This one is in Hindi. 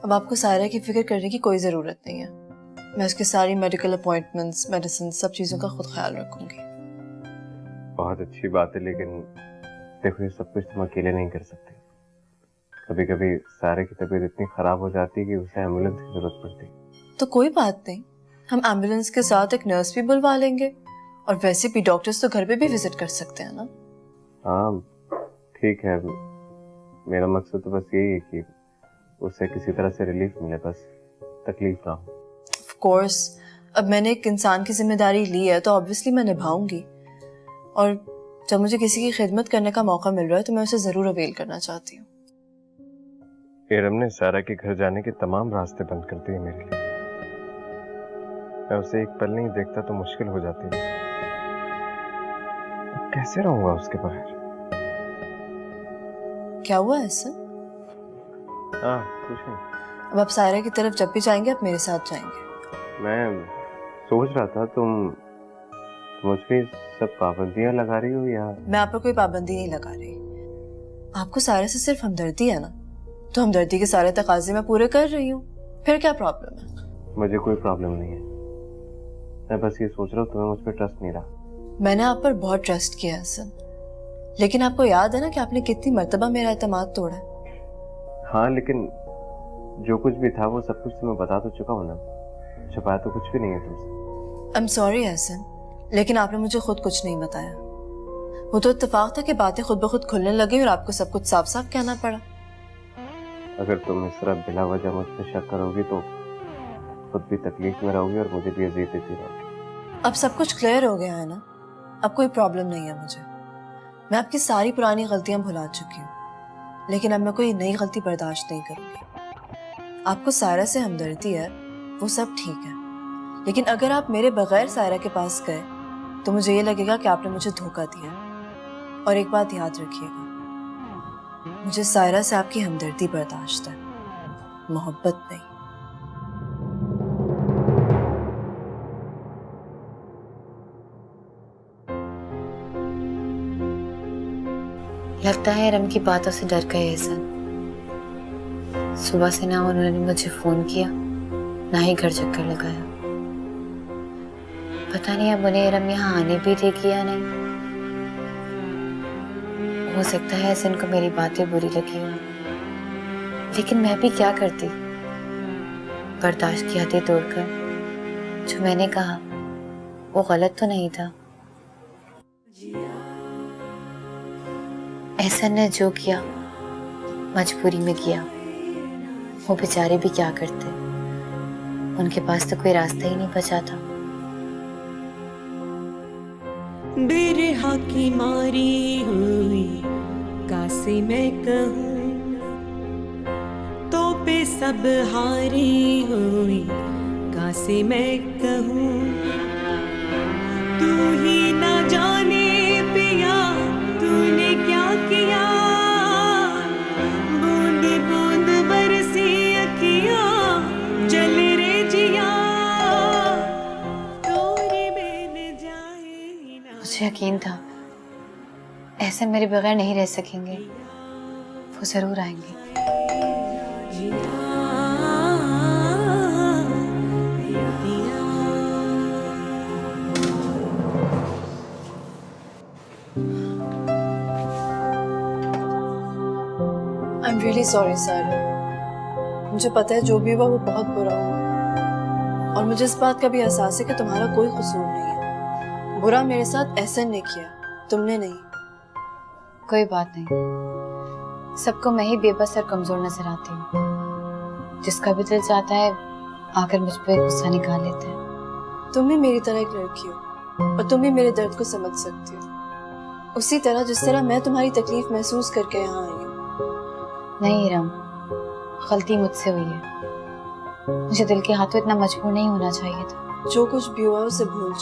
अब आपको सायरा की फिक्र करने की कोई ज़रूरत नहीं है। मैं उसकी सारी मेडिकल अपॉइंटमेंट्स, मेडिसिन, सब चीज़ों का खुद ख्याल रखूंगी। बहुत अच्छी बात है, लेकिन देखो ये सब कुछ तुम अकेले नहीं कर सकते। कभी कभी सारे की तबीयत इतनी खराब हो जाती है कि उसे एम्बुलेंस की जरूरत पड़ती है। तो कोई बात नहीं, हम एम्बुलेंस के साथ एक नर्स भी बुलवा लेंगे, और वैसे भी डॉक्टर्स तो घर पे भी विजिट कर सकते हैं ना। हाँ ठीक है, मेरा मकसद तो बस यही है कि उसे किसी तरह से रिलीफ मिले, बस तकलीफ ना हो। ऑफ कोर्स, अब मैंने एक इंसान की जिम्मेदारी ली है तो ऑब्वियसली मैं निभाऊंगी, और जब मुझे किसी की खिदमत करने का मौका मिल रहा है तो मैं उसे जरूर अवेल करना चाहती हूँ। एरम ने सारा के घर जाने के तमाम रास्ते बंद कर दिए मेरे लिए। मैं उसे एक पल नहीं देखता तो मुश्किल हो जाती है। कैसे रहूंगा उसके बगैर? क्या हुआ ऐसा? हाँ कुछ नहीं। अब आप सायरा की तरफ जब भी जाएंगे आप मेरे साथ जाएंगे। मैं सोच रहा था तुम मुझ पे सब पाबंदियां लगा रही हो या? मैं आप पर कोई पाबंदी नहीं लगा रही। आपको सायरा से सिर्फ हमदर्दी है ना, तो हमदर्दी के सारे तकाजे मैं पूरे कर रही हूँ, फिर क्या प्रॉब्लम है? मुझे कोई प्रॉब्लम नहीं है, मैं बस ये सोच रहा हूँ तुम्हें मुझ पर ट्रस्ट नहीं रहा। मैंने आप पर बहुत ट्रस्ट किया हसन, लेकिन आपको याद है ना कि आपने कितनी मर्तबा मेरा एतमाद तोड़ा है। हाँ लेकिन जो कुछ भी था वो सब कुछ तुम्हें बता तो चुका हूँ ना, छुपाया तो कुछ भी नहीं है तुमसे। आई एम सॉरी हसन, लेकिन आपने मुझे खुद कुछ नहीं बताया। वो तो इत्तेफाक था कि बातें खुद ब खुद खुलने लगी और आपको सब कुछ साफ साफ कहना पड़ा। अगर तुम इस तरह बिला वजह मुझ पर शक करोगी तो खुद भी तकलीफ में रहोगी और मुझे भी अजीयत देती रहोगी। अब सब कुछ क्लियर हो गया है ना, अब कोई प्रॉब्लम नहीं है मुझे। मैं आपकी सारी पुरानी गलतियां भुला चुकी हूँ, लेकिन अब मैं कोई नई गलती बर्दाश्त नहीं करूंगी। आपको सायरा से हमदर्दी है, वो सब ठीक है, लेकिन अगर आप मेरे बगैर सायरा के पास गए तो मुझे ये लगेगा कि आपने मुझे धोखा दिया। और एक बात याद रखिएगा, मुझे सायरा से आपकी हमदर्दी बर्दाश्त है, मोहब्बत नहीं। लगता है रम की बातों से डर गए एहसन। सुबह से ना उन्होंने मुझे फोन किया, ना ही घर चक्कर लगाया। पता नहीं अब उन्हें रम यहाँ आने भी देगी या नहीं। हो सकता है एहसन को मेरी बातें बुरी लगी हो, लेकिन मैं भी क्या करती। बर्दाश्त की हदें तोड़कर जो मैंने कहा वो गलत तो नहीं था। एहसन ने जो किया मजबूरी में किया, वो बेचारे भी क्या करते, उनके पास तो कोई रास्ता ही नहीं बचा था। बिरहा की मारी हुई कासे मैं कहूँ, तो पे सब हारी हुई कासे मैं कहूँ। तू ही ना जाने पिया तूने क्या किया, बूंद बूंद बरसी अखियाँ जल रे जिया, तोरे बिन जाए ना। मुझे यकीन था ऐसे मेरे बगैर नहीं रह सकेंगे, वो जरूर आएंगे। I am really sorry Saira, मुझे पता है जो भी हुआ वो बहुत बुरा हुआ, और मुझे इस बात का भी एहसास है कि तुम्हारा कोई कसूर नहीं है। बुरा मेरे साथ एहसन ने किया, तुमने नहीं। कोई बात नहीं, सबको मैं ही बेबस और कमजोर नजर आती हूँ। जिसका भी दिल चाहता है आकर मुझ पर गुस्सा निकाल लेते हैं। तुम भी मेरी तरह एक लड़की हो, और तुम भी मेरे दर्द को समझ सकती हो, उसी तरह जिस तरह मैं तुम्हारी तकलीफ महसूस करके यहाँ आई हूँ। नहीं रम, गलती मुझसे हुई है। मुझे दिल के हाथों इतना मजबूर नहीं होना चाहिए था। जो कुछ भी हुआ उसे भूल जाओ।